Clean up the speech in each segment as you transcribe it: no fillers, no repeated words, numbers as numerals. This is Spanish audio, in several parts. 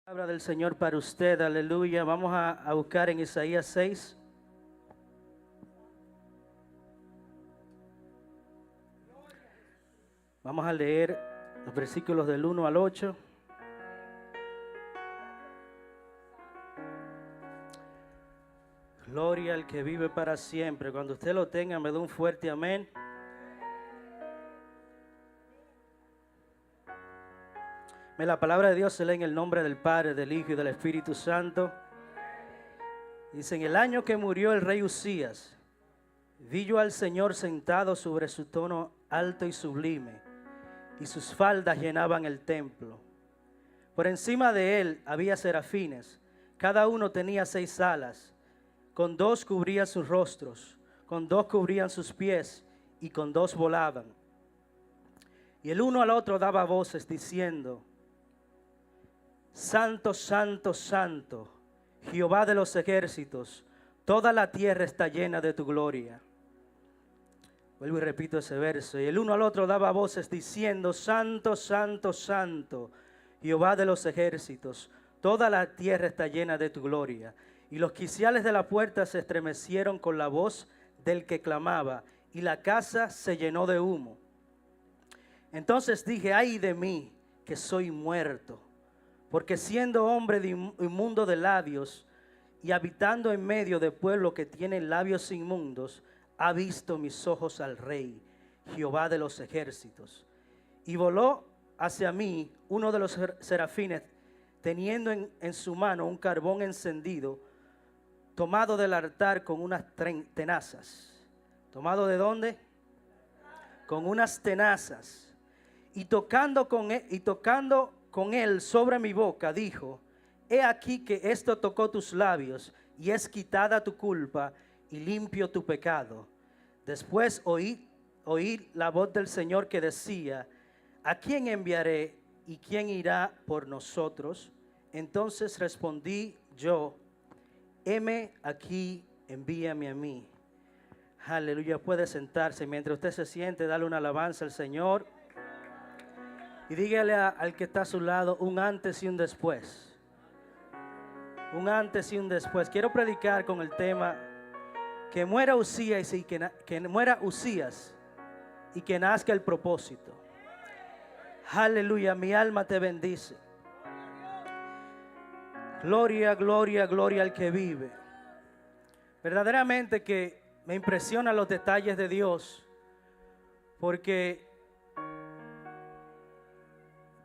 Palabra del Señor para usted, aleluya. Vamos a buscar en Isaías 6. Vamos a leer los versículos del 1 al 8. Gloria al que vive para siempre. Cuando usted lo tenga, me da un fuerte amén. La palabra de Dios se lee en el nombre del Padre, del Hijo y del Espíritu Santo. Dice: en el año que murió el rey Usías, vi yo al Señor sentado sobre su trono alto y sublime, y sus faldas llenaban el templo. Por encima de él había serafines, cada uno tenía 6 alas, con 2 cubrían sus rostros, con 2 cubrían sus pies, y con 2 volaban. Y el uno al otro daba voces diciendo: Santo, santo, santo, Jehová de los ejércitos, toda la tierra está llena de tu gloria. Vuelvo y repito ese verso. Y el uno al otro daba voces diciendo: Santo, santo, santo, Jehová de los ejércitos, toda la tierra está llena de tu gloria. Y los quiciales de la puerta se estremecieron con la voz del que clamaba, y la casa se llenó de humo. Entonces dije: ay de mí, que soy muerto, porque siendo hombre inmundo de labios y habitando en medio de pueblo que tiene labios inmundos, ha visto mis ojos al Rey, Jehová de los ejércitos. Y voló hacia mí uno de los serafines, teniendo en su mano un carbón encendido, tomado del altar con unas tenazas. ¿Tomado de dónde? Con unas tenazas. Y tocando con él sobre mi boca, dijo: he aquí que esto tocó tus labios, y es quitada tu culpa y limpio tu pecado. Después oí la voz del Señor que decía: ¿a quién enviaré y quién irá por nosotros? Entonces respondí yo: heme aquí, envíame a mí. Aleluya. Puede sentarse. Mientras usted se siente, dale una alabanza al Señor. Y dígale al que está a su lado: un antes y un después. Un antes y un después. Quiero predicar con el tema: que muera Usías y que muera Usías y que nazca el propósito. Aleluya. Mi alma te bendice. Gloria, gloria, gloria al que vive. Verdaderamente que me impresionan los detalles de Dios, porque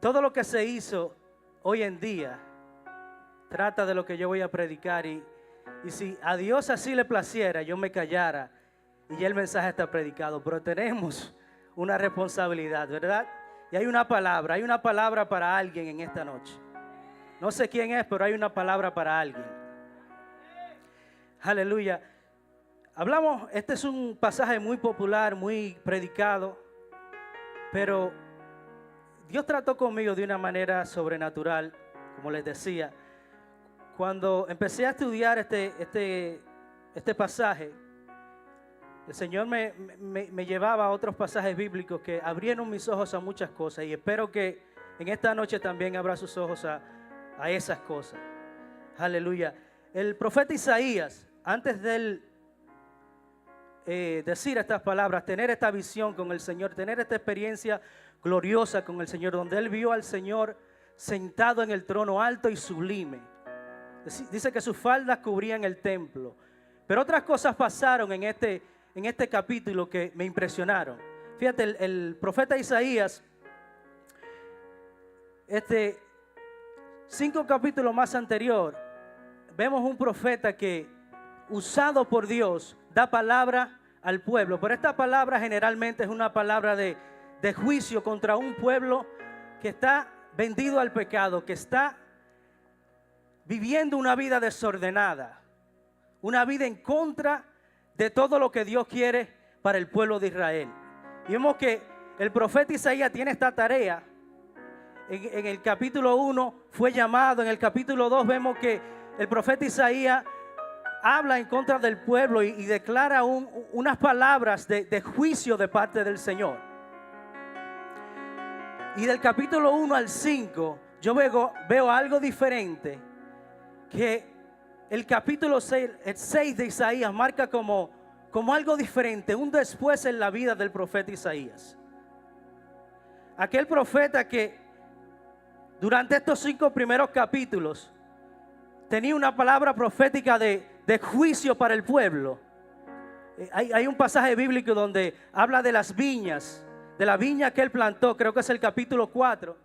todo lo que se hizo hoy en día trata de lo que yo voy a predicar, y si a Dios así le placiera, yo me callara y ya el mensaje está predicado. Pero tenemos una responsabilidad, ¿verdad? Y hay una palabra para alguien en esta noche. No sé quién es, pero hay una palabra para alguien. Aleluya. Este es un pasaje muy popular, muy predicado, pero Dios trató conmigo de una manera sobrenatural, como les decía. Cuando empecé a estudiar este pasaje, el Señor me llevaba a otros pasajes bíblicos que abrieron mis ojos a muchas cosas, y espero que en esta noche también abra sus ojos a esas cosas. Aleluya. El profeta Isaías, antes de él decir estas palabras, tener esta visión con el Señor, tener esta experiencia gloriosa con el Señor, donde él vio al Señor sentado en el trono alto y sublime. Dice que sus faldas cubrían el templo. Pero otras cosas pasaron en este capítulo que me impresionaron. Fíjate, el profeta Isaías, 5 capítulos más anterior, vemos un profeta que, usado por Dios, da palabra al pueblo. Pero esta palabra generalmente es una palabra de juicio contra un pueblo que está vendido al pecado, que está viviendo una vida desordenada, una vida en contra de todo lo que Dios quiere para el pueblo de Israel. Y vemos que el profeta Isaías tiene esta tarea. En el capítulo 1 fue llamado. En el capítulo 2 vemos que el profeta Isaías habla en contra del pueblo y declara unas palabras de juicio de parte del Señor. Y del capítulo 1 al 5 yo veo algo diferente, que el capítulo 6, el 6 de Isaías marca como algo diferente, un después en la vida del profeta Isaías. Aquel profeta que durante estos 5 primeros capítulos tenía una palabra profética de juicio para el pueblo. Hay un pasaje bíblico donde habla de las viñas, de la viña que él plantó, creo que es el capítulo 4,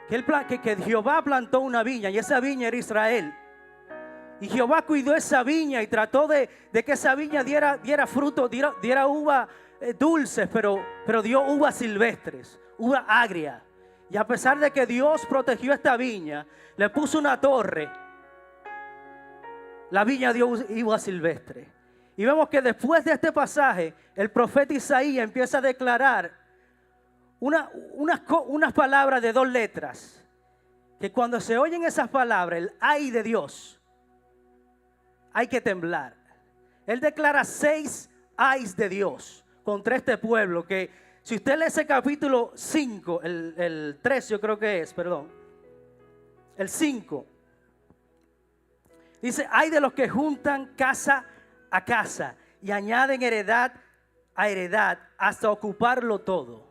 que Jehová plantó una viña y esa viña era Israel. Y Jehová cuidó esa viña y trató de que esa viña diera fruto, diera uva dulces, pero dio uvas silvestres, uva agria. Y a pesar de que Dios protegió esta viña, le puso una torre, la viña dio uva silvestre. Y vemos que después de este pasaje, el profeta Isaías empieza a declarar unas palabras de 2 letras, que cuando se oyen esas palabras, el ay de Dios, hay que temblar. Él declara 6 ayes de Dios contra este pueblo, que si usted lee ese capítulo 5, el 3 yo creo que es, perdón, el 5, dice: ay de los que juntan casa a casa y añaden heredad a heredad hasta ocuparlo todo.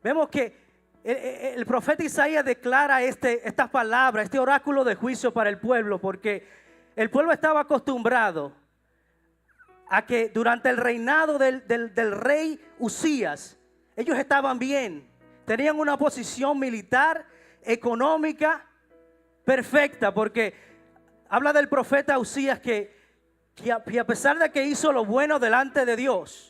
Vemos que el profeta Isaías declara estas palabras, este oráculo de juicio para el pueblo, porque el pueblo estaba acostumbrado a que durante el reinado del rey Usías, ellos estaban bien, tenían una posición militar, económica, perfecta, porque habla del profeta Usías que a pesar de que hizo lo bueno delante de Dios,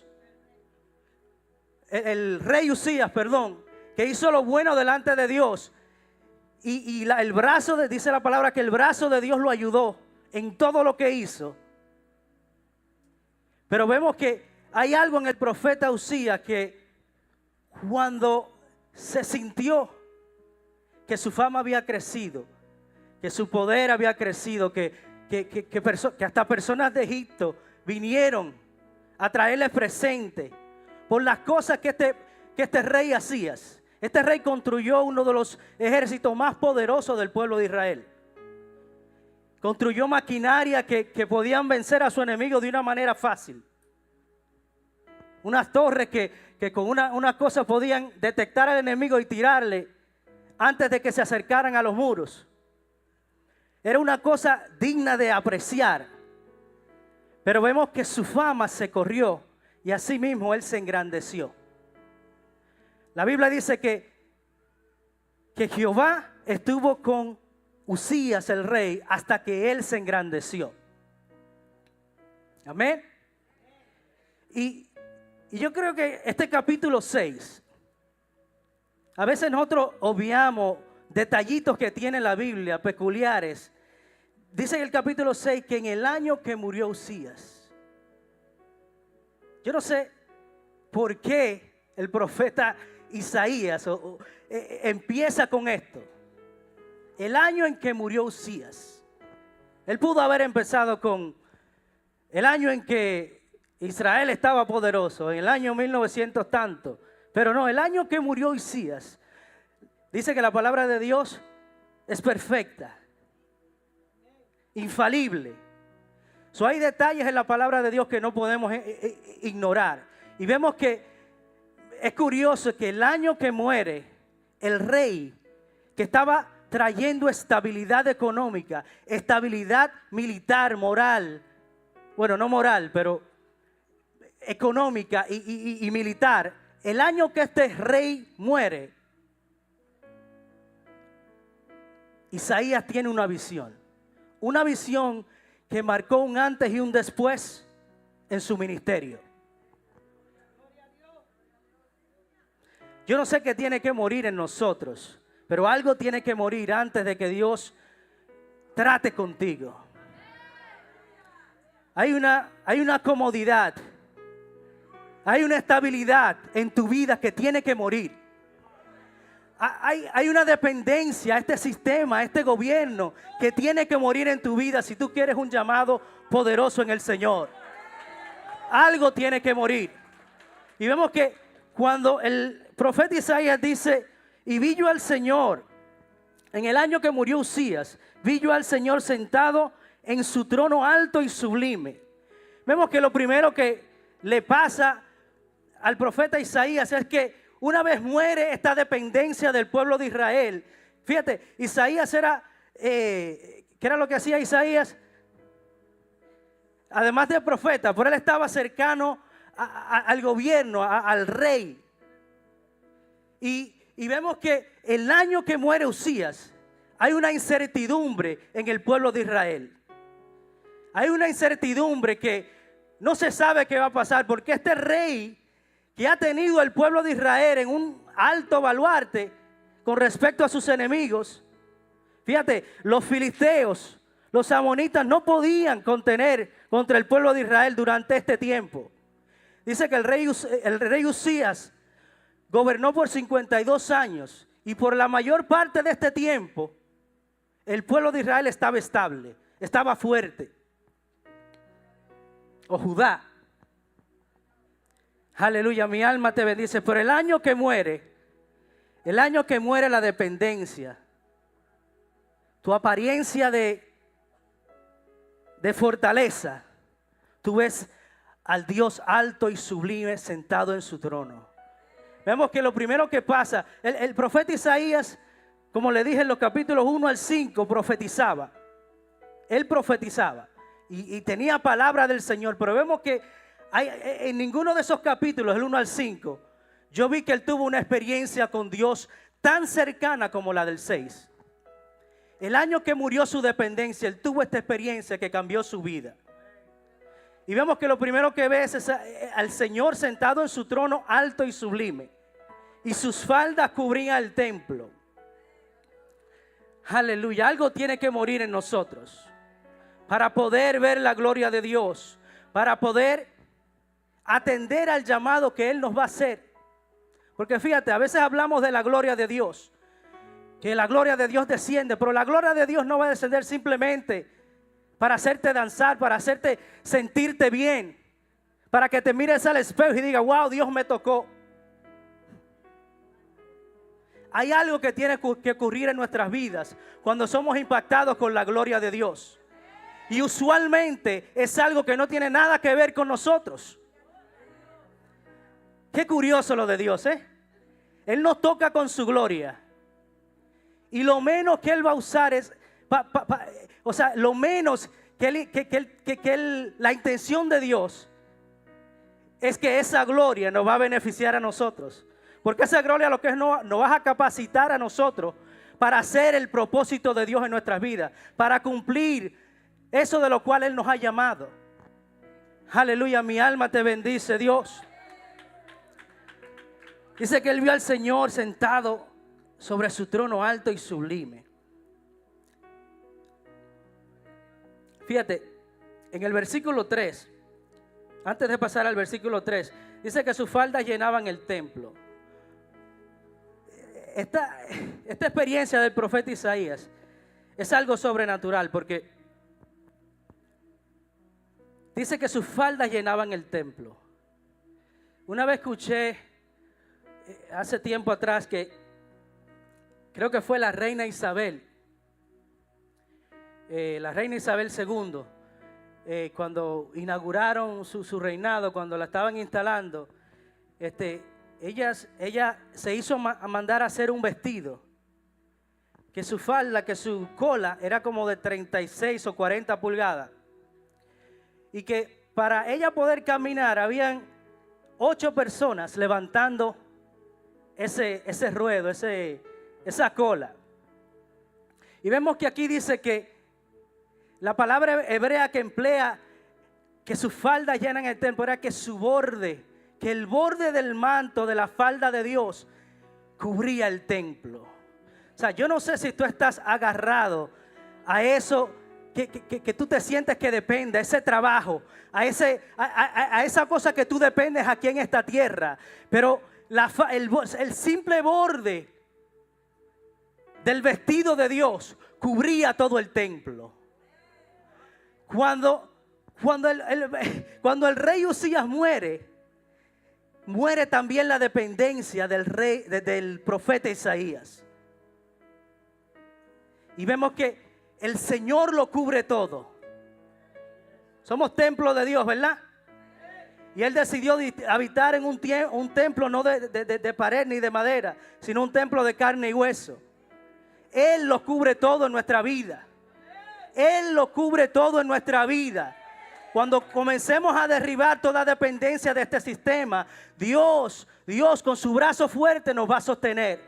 el rey Usías, perdón, que hizo lo bueno delante de Dios, y el brazo dice la palabra que el brazo de Dios lo ayudó en todo lo que hizo. Pero vemos que hay algo en el profeta Usías que cuando se sintió que su fama había crecido, que su poder había crecido, que hasta personas de Egipto vinieron a traerle presente por las cosas que este rey hacía. Este rey construyó uno de los ejércitos más poderosos del pueblo de Israel. Construyó maquinaria que podían vencer a su enemigo de una manera fácil. Unas torres que con una cosa podían detectar al enemigo y tirarle antes de que se acercaran a los muros. Era una cosa digna de apreciar. Pero vemos que su fama se corrió y así mismo él se engrandeció. La Biblia dice que Jehová estuvo con Usías el rey hasta que él se engrandeció. Amén. Y yo creo que este capítulo 6, a veces nosotros obviamos detallitos que tiene la Biblia, peculiares. Dice en el capítulo 6 que en el año que murió Usías. Yo no sé por qué el profeta Isaías empieza con esto. El año en que murió Usías. Él pudo haber empezado con el año en que Israel estaba poderoso, en el año 1900 tanto. Pero no, el año que murió Usías. Dice que la palabra de Dios es perfecta, infalible. Hay detalles en la palabra de Dios que no podemos ignorar. Y vemos que es curioso que el año que muere el rey, que estaba trayendo estabilidad económica, estabilidad militar, moral, bueno, no moral, pero económica y militar, el año que este rey muere, Isaías tiene una visión que marcó un antes y un después en su ministerio. Yo no sé qué tiene que morir en nosotros, pero algo tiene que morir antes de que Dios trate contigo. Hay una comodidad, hay una estabilidad en tu vida que tiene que morir. Hay una dependencia a este sistema, a este gobierno que tiene que morir en tu vida si tú quieres un llamado poderoso en el Señor. Algo tiene que morir. Y vemos que cuando el profeta Isaías dice: y vi yo al Señor en el año que murió Usías, vi yo al Señor sentado en su trono alto y sublime. Vemos que lo primero que le pasa al profeta Isaías es que una vez muere esta dependencia del pueblo de Israel. Fíjate, Isaías era, ¿qué era lo que hacía Isaías? Además de profeta, por él estaba cercano al gobierno, al rey. Y vemos que el año que muere Usías, hay una incertidumbre en el pueblo de Israel. Hay una incertidumbre que no se sabe qué va a pasar, porque este rey que ha tenido el pueblo de Israel en un alto baluarte con respecto a sus enemigos. Fíjate, los filisteos, los amonitas no podían contener contra el pueblo de Israel durante este tiempo. Dice que el rey Usías gobernó por 52 años y por la mayor parte de este tiempo el pueblo de Israel estaba estable, estaba fuerte. O Judá. Aleluya, mi alma te bendice. Pero el año que muere la dependencia, tu apariencia de fortaleza, tú ves al Dios alto y sublime sentado en su trono. Vemos que lo primero que pasa, el profeta Isaías, como le dije en los capítulos 1 al 5, profetizaba. Él profetizaba y tenía palabra del Señor, pero vemos que en ninguno de esos capítulos, el 1 al 5, yo vi que él tuvo una experiencia con Dios tan cercana como la del 6. El año que murió su dependencia, él tuvo esta experiencia que cambió su vida. Y vemos que lo primero que ves es al Señor sentado en su trono alto y sublime. Y sus faldas cubrían el templo. Aleluya, algo tiene que morir en nosotros para poder ver la gloria de Dios, para poder atender al llamado que Él nos va a hacer. Porque fíjate, a veces hablamos de la gloria de Dios, que la gloria de Dios desciende, pero la gloria de Dios no va a descender simplemente para hacerte danzar, para hacerte sentirte bien, para que te mires al espejo y digas, wow, Dios me tocó. Hay algo que tiene que ocurrir en nuestras vidas cuando somos impactados con la gloria de Dios. Y usualmente es algo que no tiene nada que ver con nosotros. Qué curioso lo de Dios, ¿eh? Él nos toca con su gloria. Y lo menos que Él va a usar es, o sea, lo menos que la intención de Dios es que esa gloria nos va a beneficiar a nosotros. Porque esa gloria lo que es nos va a capacitar a nosotros para hacer el propósito de Dios en nuestras vidas, para cumplir eso de lo cual Él nos ha llamado. Aleluya, mi alma te bendice, Dios. Dice que Él vio al Señor sentado sobre su trono alto y sublime. Fíjate, en el versículo 3, antes de pasar al versículo 3, dice que sus faldas llenaban el templo. Esta experiencia del profeta Isaías es algo sobrenatural porque dice que sus faldas llenaban el templo. Una vez escuché hace tiempo atrás que creo que fue la reina Isabel II, cuando inauguraron su reinado, cuando la estaban instalando, ella se hizo mandar a hacer un vestido, que su falda, que su cola era como de 36 o 40 pulgadas, y que para ella poder caminar habían 8 personas levantando ese ruedo, esa cola. Y vemos que aquí dice que la palabra hebrea que emplea que sus faldas llenan el templo era que su borde, que el borde del manto de la falda de Dios cubría el templo. O sea, yo no sé si tú estás agarrado a eso que tú te sientes que depende, a ese trabajo, a esa cosa que tú dependes aquí en esta tierra, pero el simple borde del vestido de Dios cubría todo el templo. Cuando el rey Usías muere también la dependencia del profeta Isaías. Y vemos que el Señor lo cubre todo. Somos templo de Dios, ¿verdad? Y Él decidió habitar en un templo no de pared ni de madera, sino un templo de carne y hueso. Él lo cubre todo en nuestra vida. Él lo cubre todo en nuestra vida. Cuando comencemos a derribar toda dependencia de este sistema, Dios con su brazo fuerte nos va a sostener.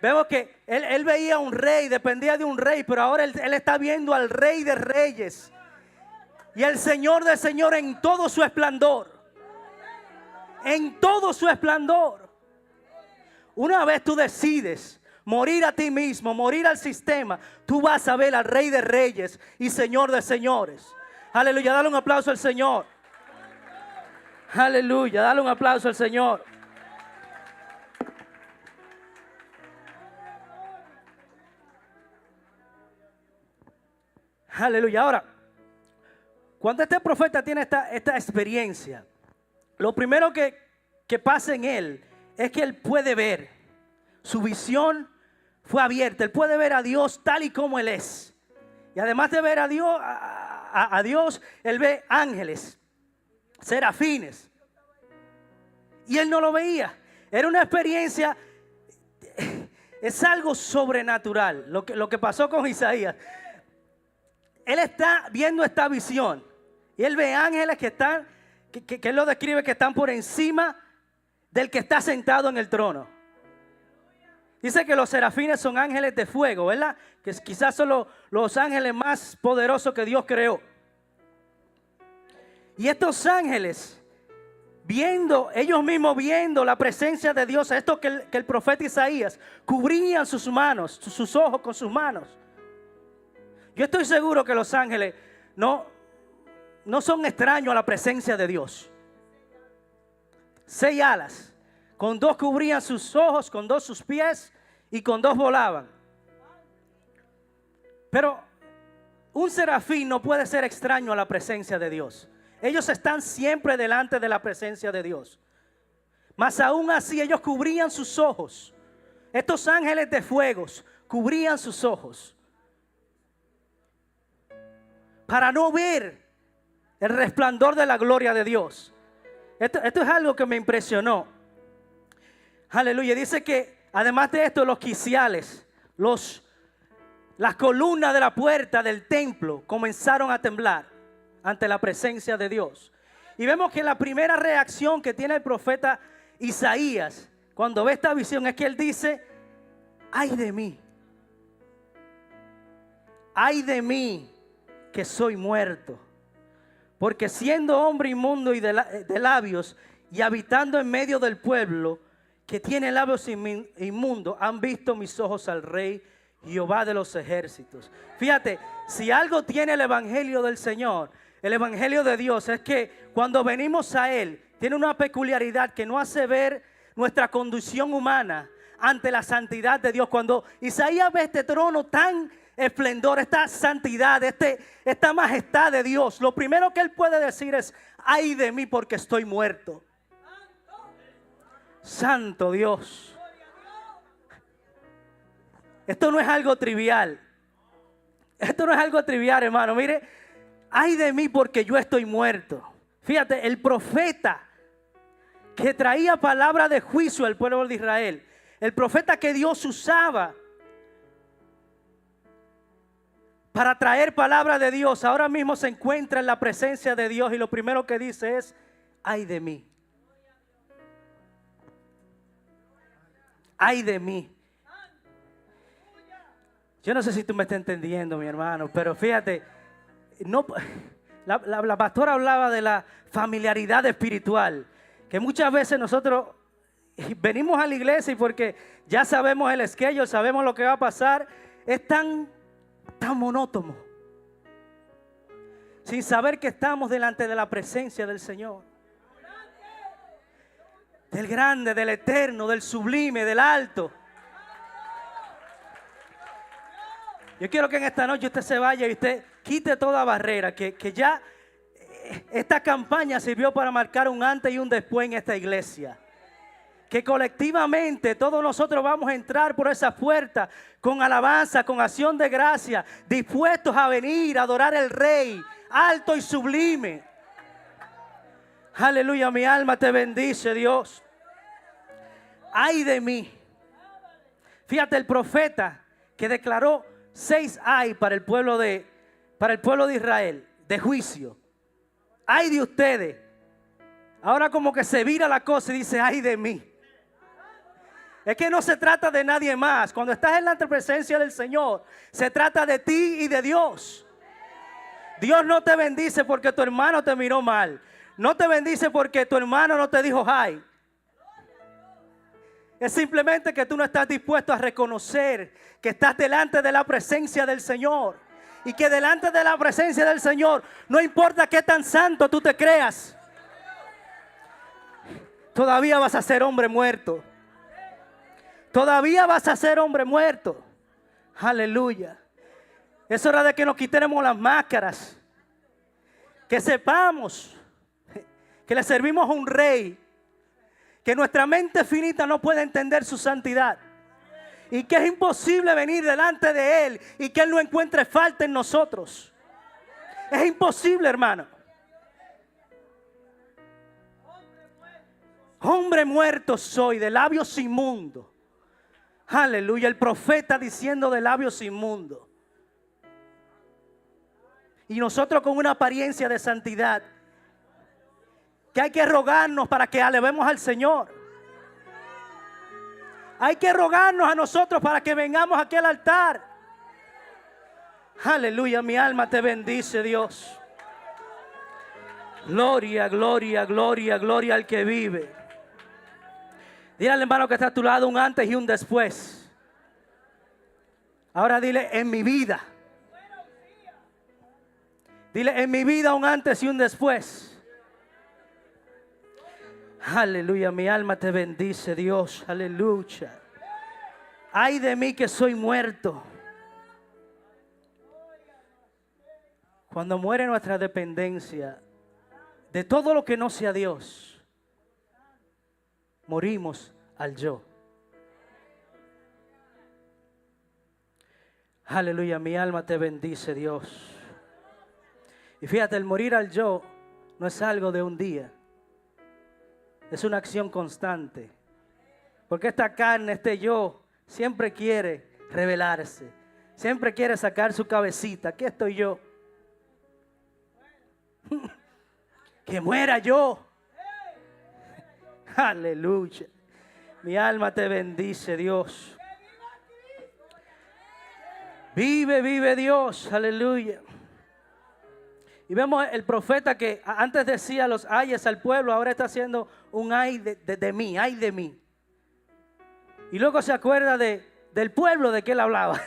Vemos que él veía a un rey, dependía de un rey, pero ahora él está viendo al Rey de Reyes y el Señor del Señor en todo su esplendor. En todo su esplendor. Una vez tú decides morir a ti mismo, morir al sistema, tú vas a ver al Rey de Reyes y Señor de Señores. Aleluya, dale un aplauso al Señor. Aleluya, dale un aplauso al Señor. Aleluya. Ahora, cuando este profeta tiene esta experiencia, lo primero que pasa en él es que él puede ver. Su visión fue abierta. Él puede ver a Dios tal y como Él es. Y además de ver a Dios, él ve ángeles, serafines. Y él no lo veía. Era una experiencia, es algo sobrenatural lo que pasó con Isaías. Él está viendo esta visión y él ve ángeles que están, que él lo describe que están por encima del que está sentado en el trono. Dice que los serafines son ángeles de fuego, ¿verdad? Que quizás son los ángeles más poderosos que Dios creó. Y estos ángeles, ellos mismos viendo la presencia de Dios, esto que el profeta Isaías, cubrían sus manos, sus ojos con sus manos. Yo estoy seguro que los ángeles no son extraños a la presencia de Dios. 6 alas. Con 2 cubrían sus ojos, con 2 sus pies y con 2 volaban. Pero un serafín no puede ser extraño a la presencia de Dios. Ellos están siempre delante de la presencia de Dios. Mas aún así ellos cubrían sus ojos. Estos ángeles de fuegos cubrían sus ojos para no ver el resplandor de la gloria de Dios. Esto es algo que me impresionó. Aleluya. Dice que además de esto, los quiciales, las columnas de la puerta del templo comenzaron a temblar ante la presencia de Dios. Y vemos que la primera reacción que tiene el profeta Isaías cuando ve esta visión es que él dice: ay de mí que soy muerto, porque siendo hombre inmundo y de labios y habitando en medio del pueblo que tiene labios inmundos, han visto mis ojos al Rey Jehová de los ejércitos. Fíjate, si algo tiene el evangelio del Señor, el evangelio de Dios, es que cuando venimos a Él, tiene una peculiaridad que no hace ver nuestra condición humana ante la santidad de Dios. Cuando Isaías ve este trono tan esplendor, esta santidad, esta majestad de Dios, lo primero que él puede decir es: ay de mí porque estoy muerto. Santo Dios. Esto no es algo trivial. Esto no es algo trivial, hermano. Mire, ay de mí porque yo estoy muerto. Fíjate, el profeta que traía palabra de juicio al pueblo de Israel, el profeta que Dios usaba para traer palabra de Dios, ahora mismo se encuentra en la presencia de Dios y lo primero que dice es: ay de mí. Ay de mí. Yo no sé si tú me estás entendiendo, mi hermano, pero fíjate, la pastora hablaba de la familiaridad espiritual, que muchas veces nosotros venimos a la iglesia y porque ya sabemos el schedule, sabemos lo que va a pasar, es tan monótono, sin saber que estamos delante de la presencia del Señor, del grande, del eterno, del sublime, del alto. Yo quiero que en esta noche usted se vaya y usted quite toda barrera, que ya esta campaña sirvió para marcar un antes y un después en esta iglesia. que colectivamente todos nosotros vamos a entrar por esa puerta con alabanza, con acción de gracia, dispuestos a venir a adorar al Rey alto y sublime. Aleluya, mi alma te bendice, Dios. Ay de mí. Fíjate, el profeta que declaró 6 ay para el pueblo de Israel, de juicio. Ay de ustedes. Ahora como que se vira la cosa y dice, ay de mí. Es que no se trata de nadie más. Cuando estás en la presencia del Señor, se trata de ti y de Dios. Dios no te bendice porque tu hermano te miró mal. No te bendice porque tu hermano no te dijo ay. Es simplemente que tú no estás dispuesto a reconocer que estás delante de la presencia del Señor. Y que delante de la presencia del Señor, no importa qué tan santo tú te creas, todavía vas a ser hombre muerto. Todavía vas a ser hombre muerto. Aleluya. Es hora de que nos quitemos las máscaras. Que sepamos que le servimos a un rey, que nuestra mente finita no puede entender su santidad, y que es imposible venir delante de Él y que Él no encuentre falta en nosotros. Es imposible, hermano. Hombre muerto soy, de labios inmundos. Aleluya, el profeta diciendo de labios inmundos. Y nosotros con una apariencia de santidad, que hay que rogarnos para que alabemos al Señor. Hay que rogarnos a nosotros para que vengamos aquí al altar. Aleluya, mi alma te bendice, Dios. Gloria, gloria, gloria, gloria al que vive. Dile al hermano que está a tu lado un antes y un después. Ahora dile, en mi vida. Dile, en mi vida un antes y un después. Aleluya, mi alma te bendice, Dios. Aleluya. Ay de mí que soy muerto. Cuando muere nuestra dependencia de todo lo que no sea Dios, morimos al yo. Aleluya, mi alma te bendice, Dios. Y fíjate, el morir al yo no es algo de un día. Es una acción constante. Porque esta carne, este yo, siempre quiere rebelarse. Siempre quiere sacar su cabecita. Aquí estoy yo. Que muera yo. Aleluya. Mi alma te bendice, Dios. Vive, vive Dios. Aleluya. Y vemos el profeta que antes decía los ayes al pueblo, ahora está haciendo un ay de mí, ay de mí. Y luego se acuerda del pueblo de que él hablaba.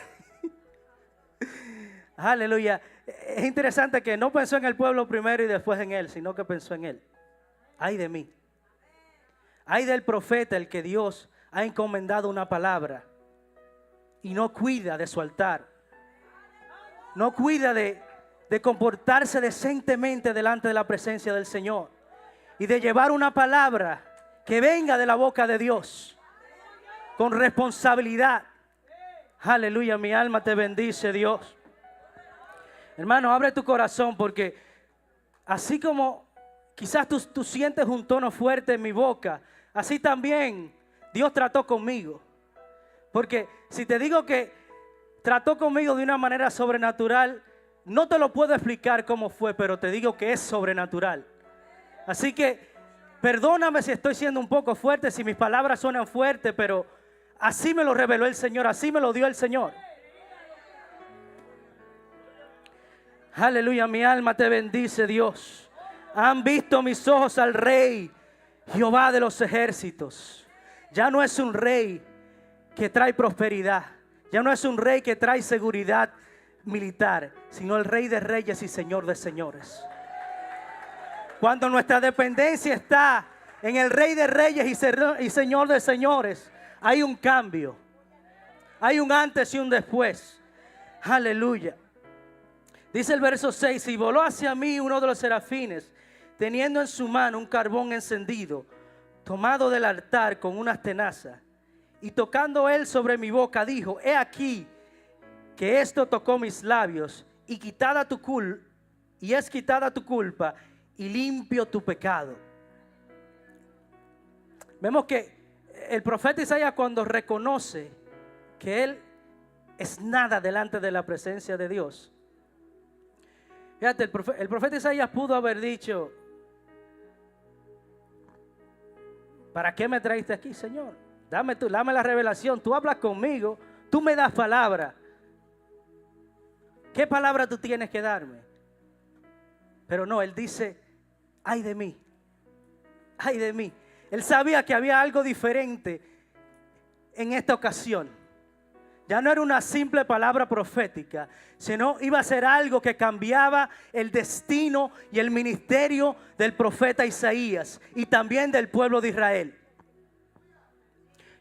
Aleluya. Es interesante que no pensó en el pueblo primero y después en él, sino que pensó en él. Ay de mí. Ay del profeta, el que Dios ha encomendado una palabra y no cuida de su altar. No cuida de comportarse decentemente delante de la presencia del Señor y de llevar una palabra que venga de la boca de Dios con responsabilidad. Aleluya, mi alma te bendice, Dios. Hermano, abre tu corazón, porque así como quizás tú sientes un tono fuerte en mi boca, así también Dios trató conmigo. Porque si te digo que trató conmigo de una manera sobrenatural, no te lo puedo explicar cómo fue, pero te digo que es sobrenatural. Así que perdóname si estoy siendo un poco fuerte, si mis palabras suenan fuertes, pero así me lo reveló el Señor, así me lo dio el Señor. Aleluya, mi alma te bendice, Dios. Han visto mis ojos al Rey, Jehová de los ejércitos. Ya no es un rey que trae prosperidad, ya no es un rey que trae seguridad militar, sino el Rey de reyes y Señor de señores. Cuando nuestra dependencia está en el Rey de reyes y Señor de señores, hay un cambio, hay un antes y un después. Aleluya. Dice el verso 6: y voló hacia mí uno de los serafines, teniendo en su mano un carbón encendido, tomado del altar con unas tenazas, y tocando él sobre mi boca, dijo: he aquí que esto tocó mis labios, y es quitada tu culpa, y limpio tu pecado. Vemos que el profeta Isaías, cuando reconoce que él es nada delante de la presencia de Dios. Fíjate, el profeta Isaías pudo haber dicho: ¿para qué me traiste aquí, Señor? Dame la revelación, tú hablas conmigo, tú me das palabra. ¿Qué palabra tú tienes que darme? Pero no, él dice: ay de mí, ay de mí. Él sabía que había algo diferente en esta ocasión. Ya no era una simple palabra profética, sino iba a ser algo que cambiaba el destino y el ministerio del profeta Isaías y también del pueblo de Israel.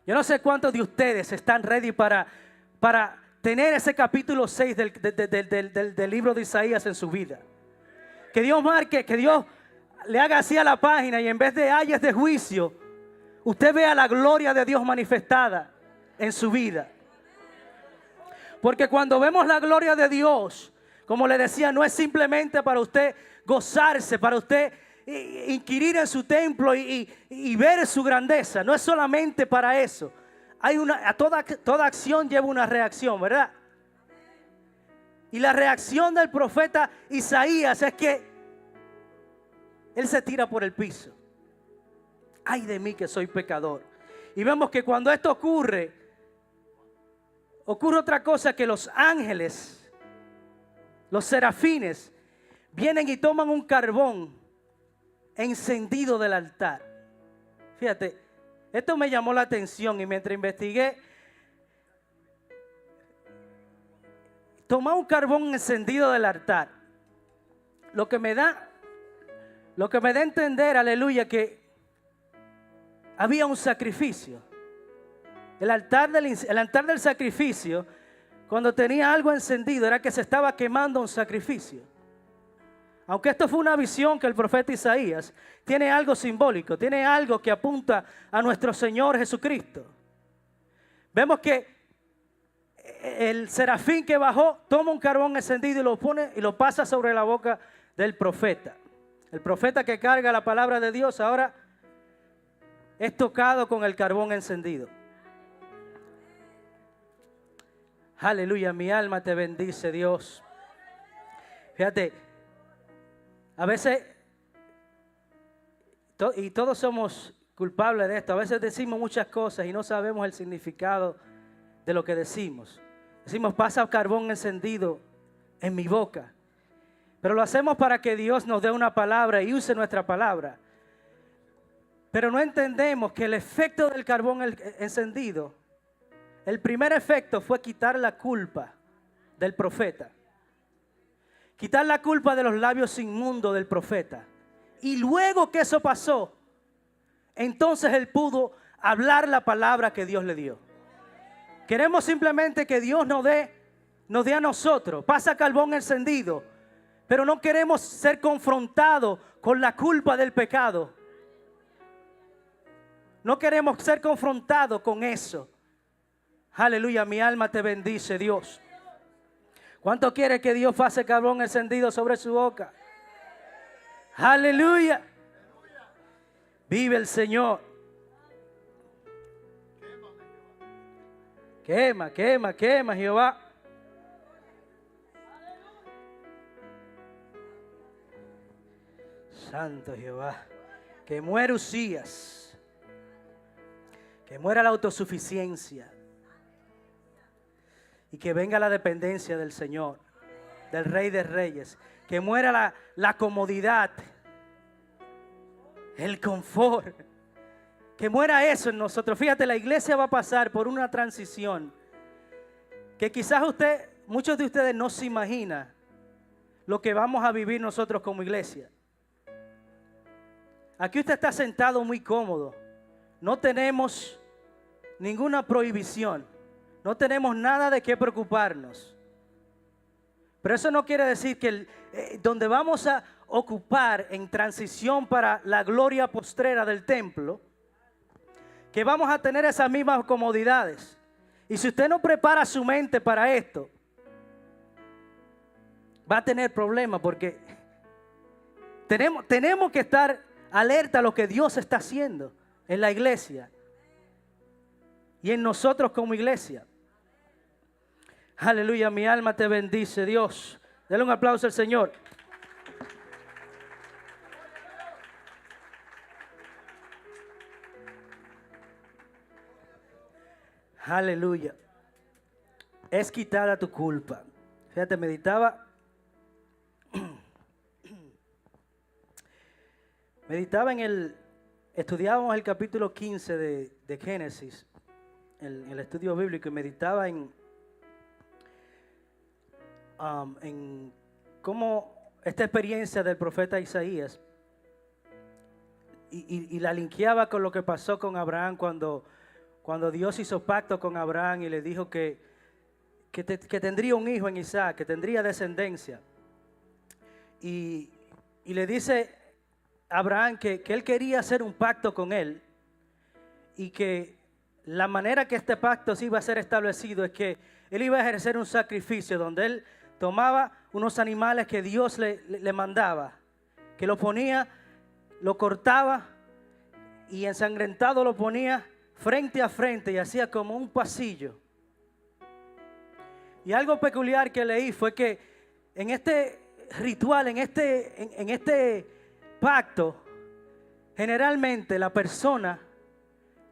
Yo no sé cuántos de ustedes están ready para tener ese capítulo 6 del libro de Isaías en su vida. Que Dios marque, que Dios le haga así a la página y en vez de ayes de juicio, usted vea la gloria de Dios manifestada en su vida. Porque cuando vemos la gloria de Dios, como le decía, no es simplemente para usted gozarse, para usted inquirir en su templo y ver su grandeza. No es solamente para eso. Toda acción lleva una reacción, ¿verdad? Y la reacción del profeta Isaías es que él se tira por el piso. Ay de mí que soy pecador. Y vemos que cuando esto ocurre otra cosa, que los ángeles, los serafines, vienen y toman un carbón encendido del altar. Fíjate, esto me llamó la atención y mientras investigué, tomar un carbón encendido del altar, lo que me da a entender, aleluya, que había un sacrificio. El altar del sacrificio, cuando tenía algo encendido, era que se estaba quemando un sacrificio. Aunque esto fue una visión que el profeta Isaías tiene algo simbólico, tiene algo que apunta a nuestro Señor Jesucristo. Vemos que el serafín que bajó toma un carbón encendido y lo pone y lo pasa sobre la boca del profeta. El profeta que carga la palabra de Dios ahora es tocado con el carbón encendido. Aleluya, mi alma te bendice, Dios. Fíjate, a veces, y todos somos culpables de esto, a veces decimos muchas cosas y no sabemos el significado de lo que decimos. Decimos: pasa carbón encendido en mi boca. Pero lo hacemos para que Dios nos dé una palabra y use nuestra palabra. Pero no entendemos que el efecto del carbón encendido, el primer efecto fue quitar la culpa del profeta. Quitar la culpa de los labios inmundos del profeta. Y luego que eso pasó, entonces él pudo hablar la palabra que Dios le dio. Queremos simplemente que Dios nos dé a nosotros. Pasa carbón encendido. Pero no queremos ser confrontados con la culpa del pecado. No queremos ser confrontados con eso. Aleluya, mi alma te bendice, Dios. ¿Cuánto quiere que Dios pase carbón encendido sobre su boca? Aleluya. Vive el Señor. Quema, quema, quema, Jehová. Santo Jehová. Que muera Usías. Que muera la autosuficiencia. Y que venga la dependencia del Señor, del Rey de Reyes. Que muera la comodidad, el confort. Que muera eso en nosotros. Fíjate, la iglesia va a pasar por una transición que quizás muchos de ustedes no se imaginan lo que vamos a vivir nosotros como iglesia. Aquí usted está sentado muy cómodo. No tenemos ninguna prohibición. No tenemos nada de qué preocuparnos. Pero eso no quiere decir que donde vamos a ocupar en transición para la gloria postrera del templo, que vamos a tener esas mismas comodidades. Y si usted no prepara su mente para esto, va a tener problemas, porque tenemos que estar alerta a lo que Dios está haciendo en la iglesia y en nosotros como iglesia. Aleluya, mi alma te bendice, Dios. Dale un aplauso al Señor. Aleluya. Es quitada tu culpa. Fíjate, meditaba estudiábamos el capítulo 15 de Génesis, el estudio bíblico, y meditaba en cómo esta experiencia del profeta Isaías, y la linkeaba con lo que pasó con Abraham cuando Dios hizo pacto con Abraham y le dijo que tendría un hijo en Isaac, que tendría descendencia. Y le dice a Abraham que él quería hacer un pacto con él, y que la manera que este pacto se iba a ser establecido es que él iba a ejercer un sacrificio donde él tomaba unos animales que Dios le mandaba, que lo ponía, lo cortaba y ensangrentado lo ponía frente a frente y hacía como un pasillo. Y algo peculiar que leí fue que en este ritual, en este pacto, generalmente la persona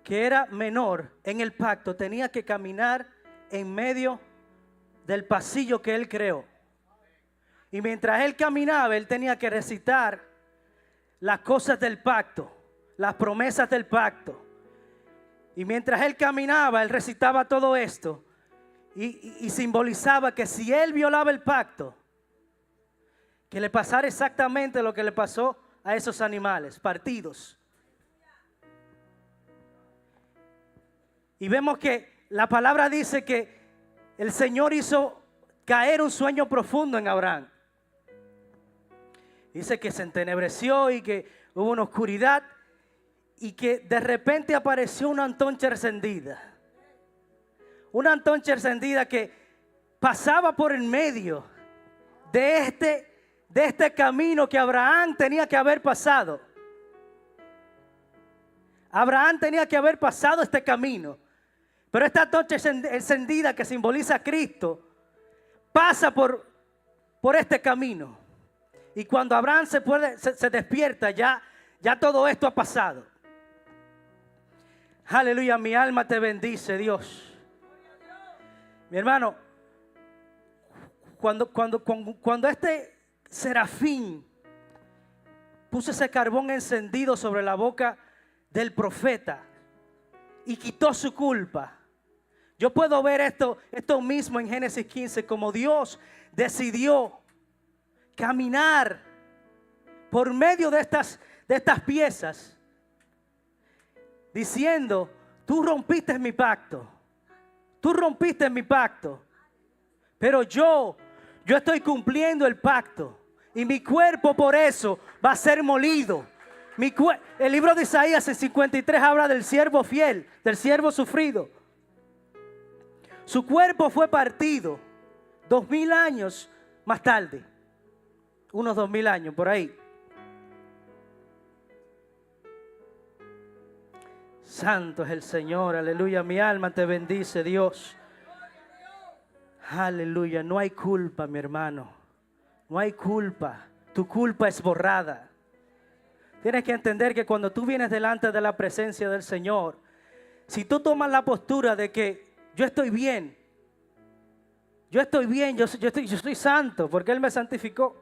que era menor en el pacto tenía que caminar en medio del pasillo que él creó. Y mientras él caminaba, él tenía que recitar las cosas del pacto, las promesas del pacto. Y mientras él caminaba, él recitaba todo esto y simbolizaba que si él violaba el pacto, que le pasara exactamente lo que le pasó a esos animales partidos. Y vemos que la palabra dice que el Señor hizo caer un sueño profundo en Abraham. Dice que se entenebreció y que hubo una oscuridad y que de repente apareció una antorcha encendida. Una antorcha encendida que pasaba por el medio de este camino que Abraham tenía que haber pasado. Abraham tenía que haber pasado este camino. Pero esta antorcha encendida que simboliza a Cristo pasa por este camino. Y cuando Abraham se despierta, ya todo esto ha pasado. Aleluya, mi alma te bendice, Dios. Mi hermano, cuando este serafín puso ese carbón encendido sobre la boca del profeta y quitó su culpa, yo puedo ver esto mismo en Génesis 15, como Dios decidió caminar por medio de estas piezas, diciendo: tú rompiste mi pacto, pero yo estoy cumpliendo el pacto, y mi cuerpo por eso va a ser molido. El libro de Isaías en 53 habla del siervo fiel, del siervo sufrido. Su cuerpo fue partido 2000 años más tarde, unos 2000 años por ahí. Santo es el Señor, aleluya, mi alma te bendice, Dios. Aleluya, no hay culpa, mi hermano, no hay culpa, tu culpa es borrada. Tienes que entender que cuando tú vienes delante de la presencia del Señor, si tú tomas la postura de que yo estoy bien, yo soy santo porque Él me santificó.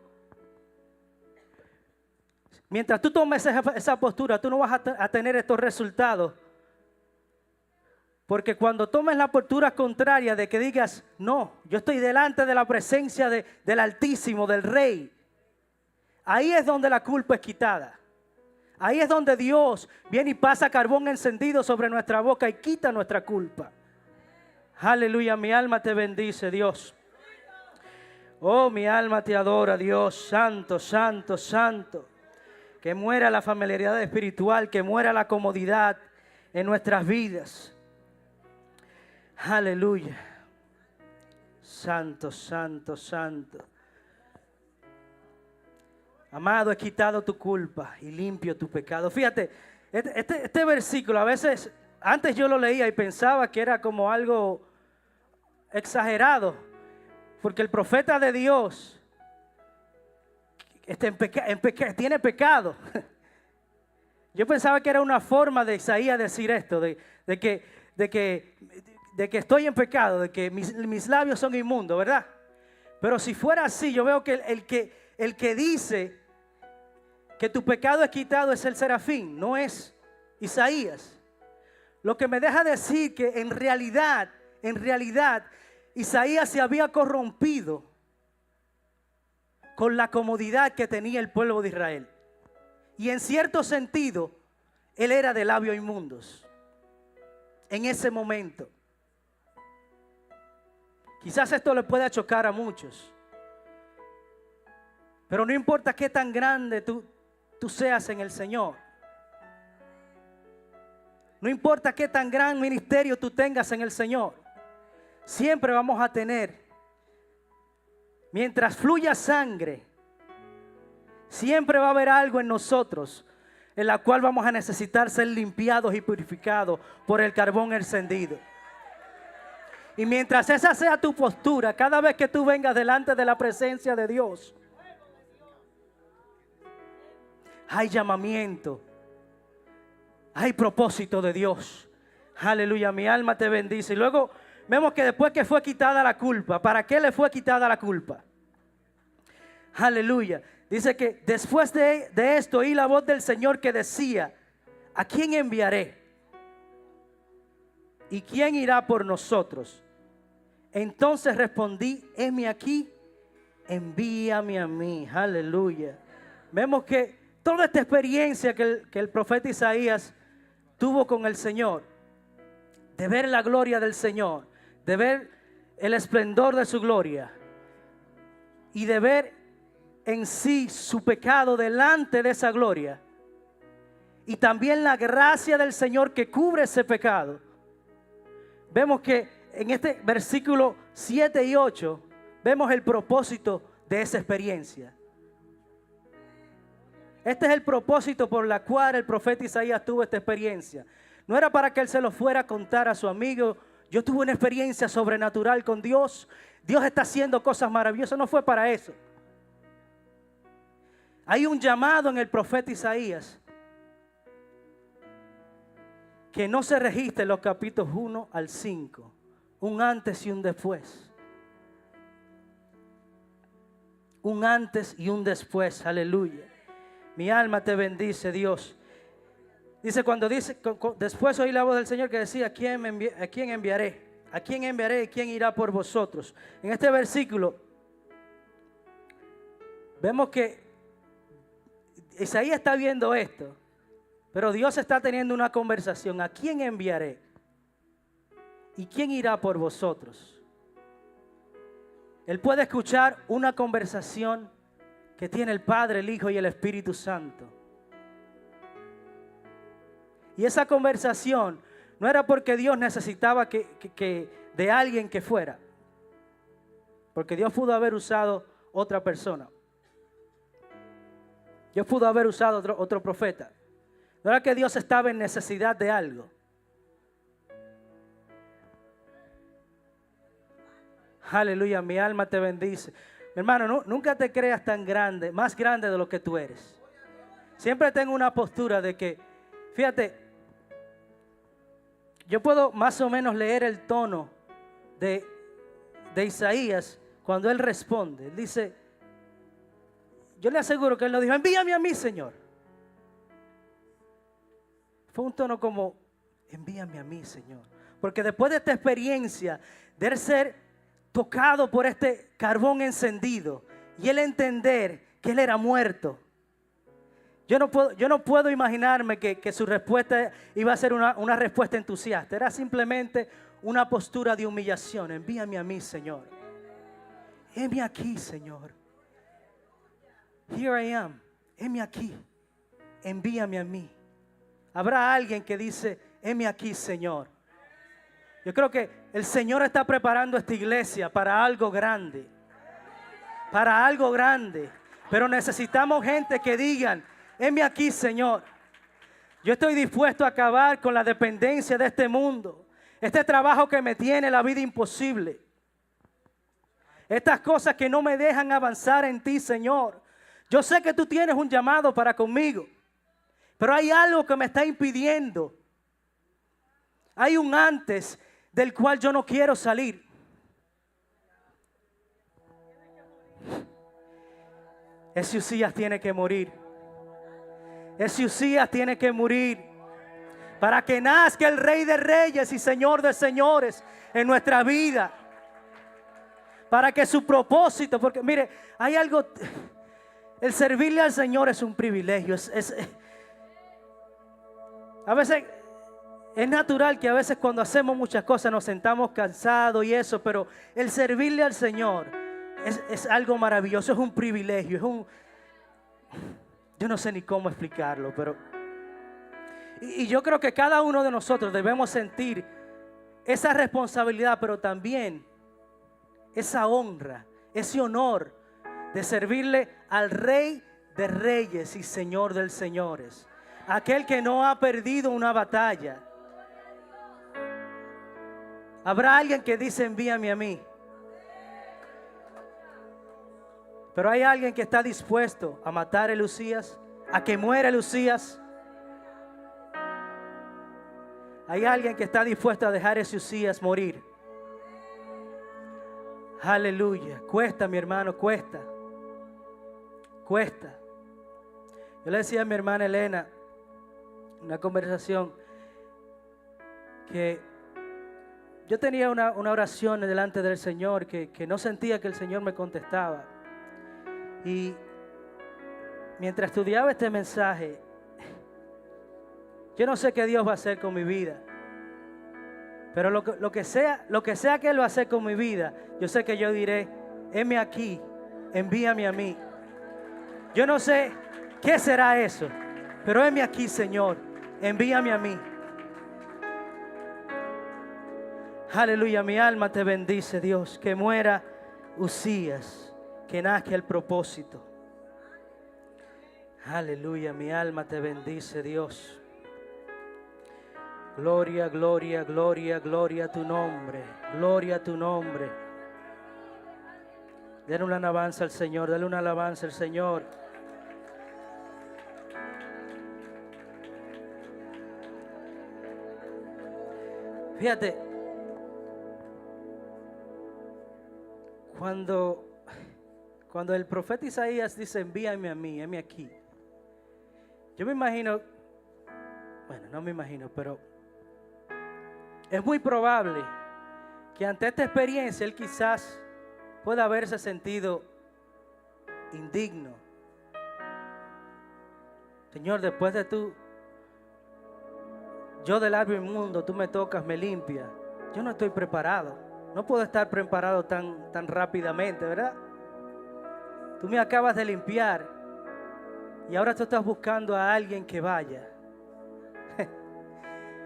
Mientras tú tomes esa postura, tú no vas a tener estos resultados. Porque cuando tomes la postura contraria de que digas: no, yo estoy delante de la presencia del Altísimo, del Rey, ahí es donde la culpa es quitada. Ahí es donde Dios viene y pasa carbón encendido sobre nuestra boca y quita nuestra culpa. Aleluya, mi alma te bendice, Dios. Oh, mi alma te adora, Dios, santo, santo, santo. Que muera la familiaridad espiritual, que muera la comodidad, en nuestras vidas. Aleluya. Santo, santo, santo. Amado, he quitado tu culpa y limpio tu pecado. Fíjate, este versículo a veces, antes yo lo leía y pensaba que era como algo exagerado, porque el profeta de Dios tiene pecado. Yo pensaba que era una forma de Isaías decir esto, de que estoy en pecado, de que mis labios son inmundos, ¿verdad? Pero si fuera así, yo veo que el que dice que tu pecado es quitado es el serafín, no es Isaías. Lo que me deja decir que en realidad, Isaías se había corrompido con la comodidad que tenía el pueblo de Israel. Y en cierto sentido, él era de labios inmundos en ese momento. Quizás esto le pueda chocar a muchos, pero no importa qué tan grande tú seas en el Señor. No importa qué tan gran ministerio tú tengas en el Señor. Siempre vamos a tener, mientras fluya sangre, siempre va a haber algo en nosotros en la cual vamos a necesitar ser limpiados y purificados por el carbón encendido. Y mientras esa sea tu postura, cada vez que tú vengas delante de la presencia de Dios, hay llamamiento, hay propósito de Dios. Aleluya, mi alma te bendice. Y luego vemos que después que fue quitada la culpa, ¿para qué le fue quitada la culpa? Aleluya. Dice que después de esto oí la voz del Señor que decía: ¿a quién enviaré? ¿Y quién irá por nosotros? Entonces respondí: heme aquí, envíame a mí. Aleluya. Vemos que toda esta experiencia que el profeta Isaías tuvo con el Señor, de ver la gloria del Señor, de ver el esplendor de su gloria y de ver en sí su pecado delante de esa gloria, y también la gracia del Señor que cubre ese pecado. Vemos que en este versículo 7 y 8 vemos el propósito de esa experiencia. Este es el propósito por la cual el profeta Isaías tuvo esta experiencia. No era para que él se lo fuera a contar a su amigo: yo tuve una experiencia sobrenatural con Dios, Dios está haciendo cosas maravillosas. No fue para eso. Hay un llamado en el profeta Isaías que no se registra en los capítulos 1 al 5. Un antes y un después. Un antes y un después. Aleluya. Mi alma te bendice, Dios. Dice, después oí la voz del Señor que decía: ¿a quién enviaré? ¿A quién enviaré y quién irá por vosotros? En este versículo vemos que Isaías está viendo esto, pero Dios está teniendo una conversación. ¿A quién enviaré? ¿Y quién irá por vosotros? Él puede escuchar una conversación que tiene el Padre, el Hijo y el Espíritu Santo. Y esa conversación no era porque Dios necesitaba de alguien que fuera, porque Dios pudo haber usado otra persona. Dios pudo haber usado otro profeta. No era que Dios estaba en necesidad de algo. Aleluya, mi alma te bendice. Mi hermano, nunca te creas tan grande, más grande de lo que tú eres. Siempre tengo una postura de que, fíjate, yo puedo más o menos leer el tono de Isaías cuando él responde. Él dice, yo le aseguro que él no dijo: envíame a mí, Señor. Fue un tono como: envíame a mí, Señor. Porque después de esta experiencia, de él ser tocado por este carbón encendido y él entender que él era muerto, yo no puedo imaginarme que su respuesta iba a ser una respuesta entusiasta. Era simplemente una postura de humillación. Envíame a mí, Señor. Heme aquí, Señor. Here I am. Heme aquí. Envíame a mí. Habrá alguien que dice: heme aquí, Señor. Yo creo que el Señor está preparando esta iglesia para algo grande. Para algo grande. Pero necesitamos gente que digan, heme aquí, Señor. Yo estoy dispuesto a acabar con la dependencia de este mundo. Este trabajo que me tiene la vida imposible. Estas cosas que no me dejan avanzar en ti, Señor. Yo sé que tú tienes un llamado para conmigo. Pero hay algo que me está impidiendo. Hay un antes del cual yo no quiero salir. Ese Usías tiene que morir. Ese Usías tiene que morir. Para que nazca el Rey de Reyes y Señor de Señores en nuestra vida. Para que su propósito, porque mire, hay algo, el servirle al Señor es un privilegio. A veces es natural que a veces cuando hacemos muchas cosas nos sentamos cansados y eso, pero el servirle al Señor es algo maravilloso, es un privilegio, yo no sé ni cómo explicarlo, pero y yo creo que cada uno de nosotros debemos sentir esa responsabilidad, pero también esa honra, ese honor de servirle al Rey de Reyes y Señor de Señores, aquel que no ha perdido una batalla. Habrá alguien que dice, envíame a mí. Pero hay alguien que está dispuesto a matar el Usías, a que muera el Usías. Hay alguien que está dispuesto a dejar ese Usías morir. Aleluya. Cuesta, mi hermano, cuesta. Cuesta. Yo le decía a mi hermana Elena, en una conversación, que yo tenía una oración delante del Señor que no sentía que el Señor me contestaba. Y mientras estudiaba este mensaje, yo no sé qué Dios va a hacer con mi vida. Pero lo que sea que Él va a hacer con mi vida, yo sé que yo diré, heme aquí, envíame a mí. Yo no sé qué será eso, pero heme aquí, Señor, envíame a mí. Aleluya, mi alma te bendice, Dios. Que muera Usías, que nazca el propósito. Aleluya, mi alma te bendice, Dios. Gloria, gloria, gloria, gloria a tu nombre. Gloria a tu nombre. Denle una alabanza al Señor, denle una alabanza al Señor. Fíjate, cuando el profeta Isaías dice, envíame a mí, heme aquí. Yo me imagino, bueno, no me imagino, pero es muy probable que ante esta experiencia él quizás pueda haberse sentido indigno. Señor, después de yo del árbol inmundo, tú me tocas, me limpias. Yo no estoy preparado. No puedo estar preparado tan rápidamente, ¿verdad? Tú me acabas de limpiar y ahora tú estás buscando a alguien que vaya.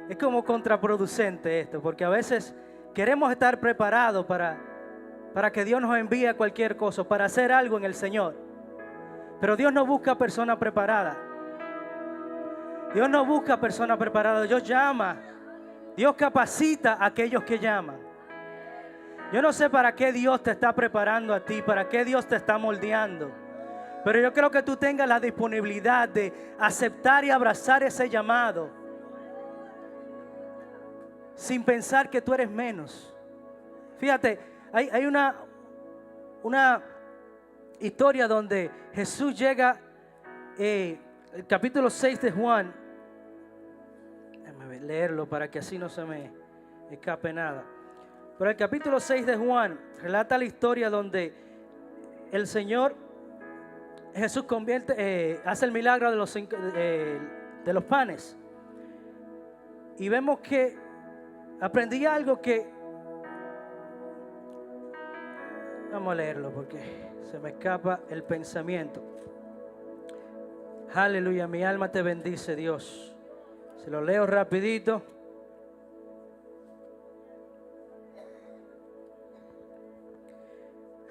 Es como contraproducente esto, porque a veces queremos estar preparados para que Dios nos envíe a cualquier cosa, para hacer algo en el Señor. Pero Dios no busca personas preparadas. Dios no busca personas preparadas. Dios llama. Dios capacita a aquellos que llaman. Yo no sé para qué Dios te está preparando a ti, para qué Dios te está moldeando. Pero yo creo que tú tengas la disponibilidad de aceptar y abrazar ese llamado. Sin pensar que tú eres menos. Fíjate, hay una historia donde Jesús llega, el capítulo 6 de Juan. Déjame leerlo para que así no se me escape nada. Pero el capítulo 6 de Juan relata la historia donde el Señor Jesús hace el milagro de los panes. Y vemos que aprendí algo que... Vamos a leerlo porque se me escapa el pensamiento. Aleluya, mi alma te bendice, Dios. Se lo leo rapidito.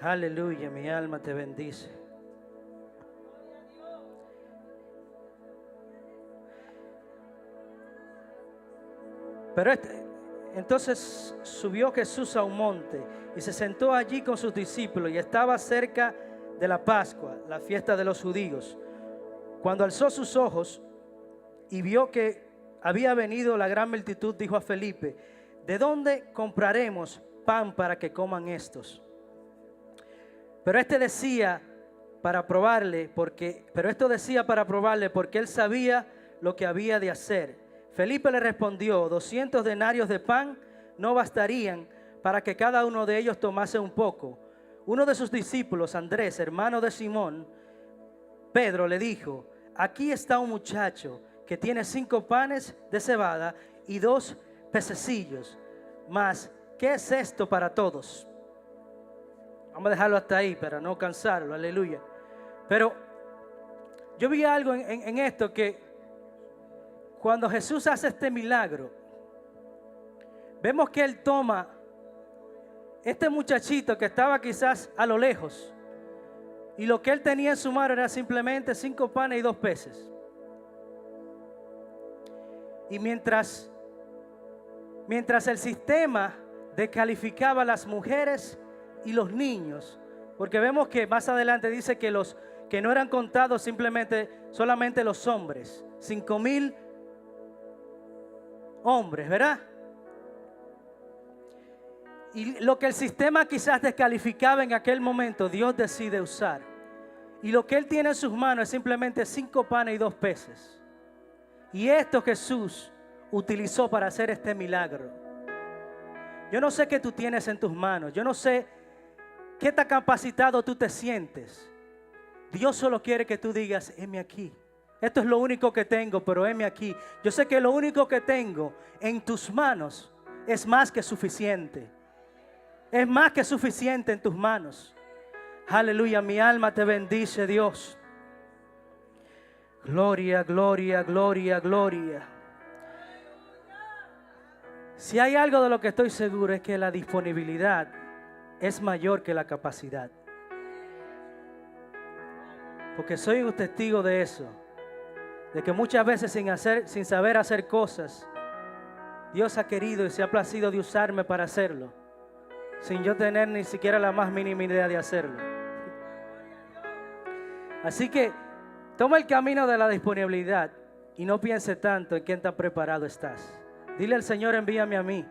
Aleluya, mi alma te bendice. Pero entonces subió Jesús a un monte y se sentó allí con sus discípulos, y estaba cerca de la Pascua, la fiesta de los judíos. Cuando alzó sus ojos y vio que había venido la gran multitud, dijo a Felipe: ¿de dónde compraremos pan para que coman estos? Pero esto decía para probarle, porque él sabía lo que había de hacer. Felipe le respondió: 200 denarios de pan no bastarían para que cada uno de ellos tomase un poco. Uno de sus discípulos, Andrés, hermano de Simón Pedro, le dijo: aquí está un muchacho que tiene 5 panes de cebada y 2 pececillos. Mas, ¿qué es esto para todos? Vamos a dejarlo hasta ahí para no cansarlo, aleluya. Pero yo vi algo en esto, que cuando Jesús hace este milagro, vemos que Él toma este muchachito que estaba quizás a lo lejos, y lo que Él tenía en su mano era simplemente 5 panes y 2 peces. Y mientras el sistema descalificaba a las mujeres y los niños, porque vemos que más adelante dice que los que no eran contados solamente los hombres, 5,000 hombres, ¿verdad? Y lo que el sistema quizás descalificaba en aquel momento, Dios decide usar. Y lo que Él tiene en sus manos es simplemente 5 panes y 2 peces. Y esto Jesús utilizó para hacer este milagro. Yo no sé qué tú tienes en tus manos. Yo no sé qué tan capacitado tú te sientes. Dios solo quiere que tú digas: heme aquí. Esto es lo único que tengo, pero heme aquí. Yo sé que lo único que tengo en tus manos es más que suficiente. Es más que suficiente en tus manos. Aleluya, mi alma te bendice, Dios. Gloria, gloria, gloria, gloria. Si hay algo de lo que estoy seguro, es que la disponibilidad es mayor que la capacidad. Porque soy un testigo de eso. De que muchas veces sin saber hacer cosas, Dios ha querido y se ha placido de usarme para hacerlo, sin yo tener ni siquiera la más mínima idea de hacerlo. Así que toma el camino de la disponibilidad y no piense tanto en quién tan preparado estás. Dile al Señor: envíame a mí.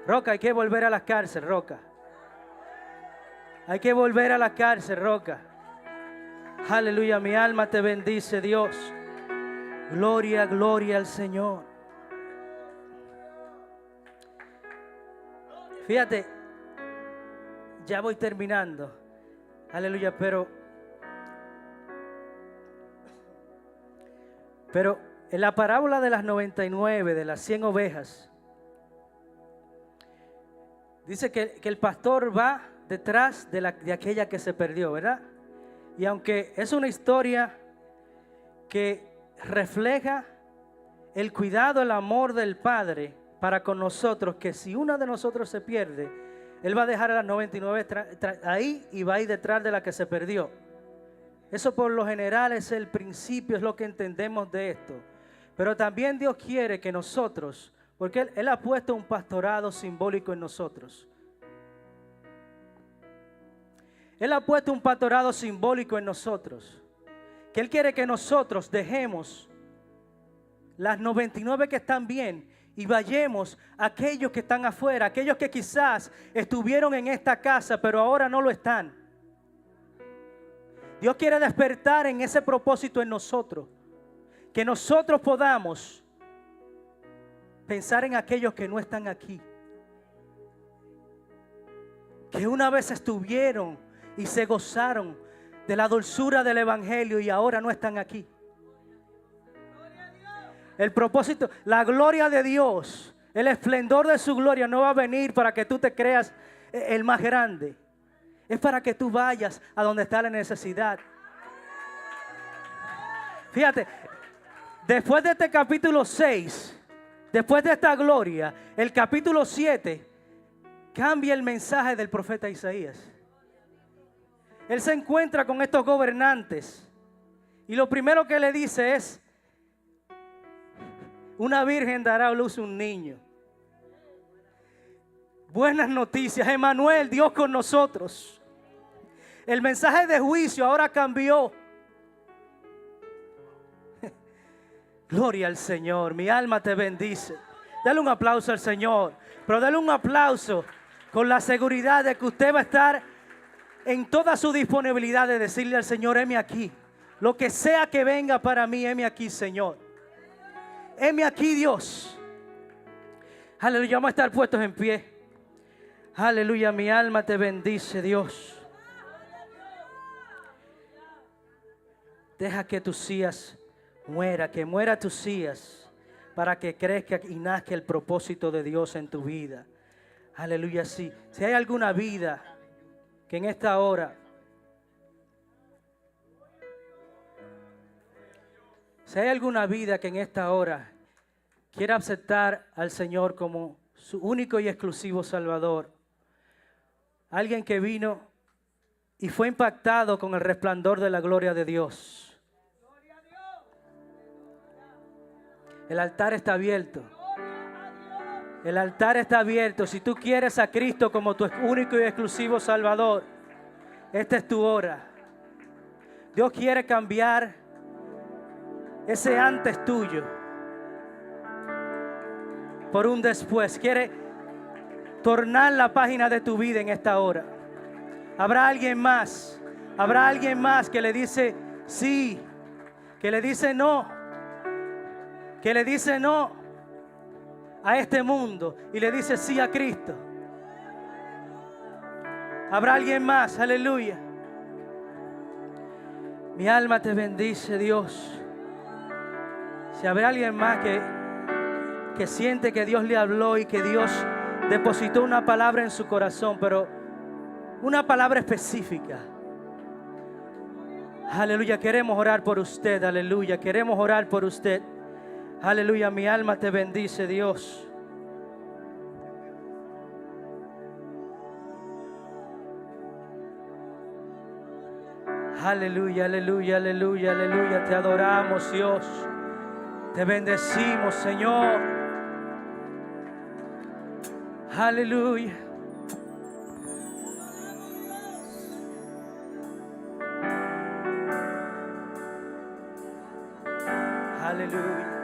Roca, hay que volver a la cárcel, Roca. Hay que volver a la cárcel, Roca. Aleluya, mi alma te bendice, Dios. Gloria, gloria al Señor. Fíjate, ya voy terminando. Aleluya, pero en la parábola de las 99, de las 100 ovejas, dice que el pastor va detrás de aquella que se perdió, ¿verdad? Y aunque es una historia que refleja el cuidado, el amor del Padre para con nosotros, que si una de nosotros se pierde, Él va a dejar a las 99 ahí y va a ir detrás de la que se perdió. Eso por lo general es el principio, es lo que entendemos de esto. Pero también Dios quiere que nosotros, porque Él ha puesto un pastorado simbólico en nosotros. Él ha puesto un pastorado simbólico en nosotros. Que Él quiere que nosotros dejemos las 99 que están bien y vayamos a aquellos que están afuera, aquellos que quizás estuvieron en esta casa pero ahora no lo están. Dios quiere despertar en ese propósito en nosotros. Que nosotros podamos pensar en aquellos que no están aquí. Que una vez estuvieron y se gozaron de la dulzura del Evangelio y ahora no están aquí. El propósito, la gloria de Dios, el esplendor de su gloria no va a venir para que tú te creas el más grande. Es para que tú vayas a donde está la necesidad. Fíjate, después de este capítulo 6, después de esta gloria, el capítulo 7, cambia el mensaje del profeta Isaías. Él se encuentra con estos gobernantes y lo primero que le dice es: una virgen dará a luz un niño. Buenas noticias, Emmanuel, Dios con nosotros. El mensaje de juicio ahora cambió. Gloria al Señor, mi alma te bendice. Dale un aplauso al Señor, pero dale un aplauso con la seguridad de que usted va a estar en toda su disponibilidad de decirle al Señor: heme aquí. Lo que sea que venga para mí, heme aquí, Señor. Heme aquí, Dios. Aleluya, vamos a estar puestos en pie. Aleluya, mi alma te bendice, Dios. Deja que tus sías muera, que muera tus sías, para que crezca y nazca el propósito de Dios en tu vida. Aleluya, sí. Si hay alguna vida que en esta hora, quiera aceptar al Señor como su único y exclusivo Salvador, alguien que vino y fue impactado con el resplandor de la gloria de Dios, el altar está abierto. El altar está abierto. Si tú quieres a Cristo como tu único y exclusivo Salvador, esta es tu hora. Dios quiere cambiar ese antes tuyo por un después. Quiere tornar la página de tu vida en esta hora. Habrá alguien más que le dice sí, que le dice no, que le dice no a este mundo y le dice sí a Cristo. Habrá alguien más, aleluya. Mi alma te bendice, Dios. Si habrá alguien más que siente que Dios le habló y que Dios depositó una palabra en su corazón, pero una palabra específica. Aleluya, queremos orar por usted, aleluya, queremos orar por usted. Aleluya, mi alma te bendice, Dios. Aleluya, aleluya, aleluya, aleluya. Te adoramos, Dios. Te bendecimos, Señor. Aleluya. Aleluya.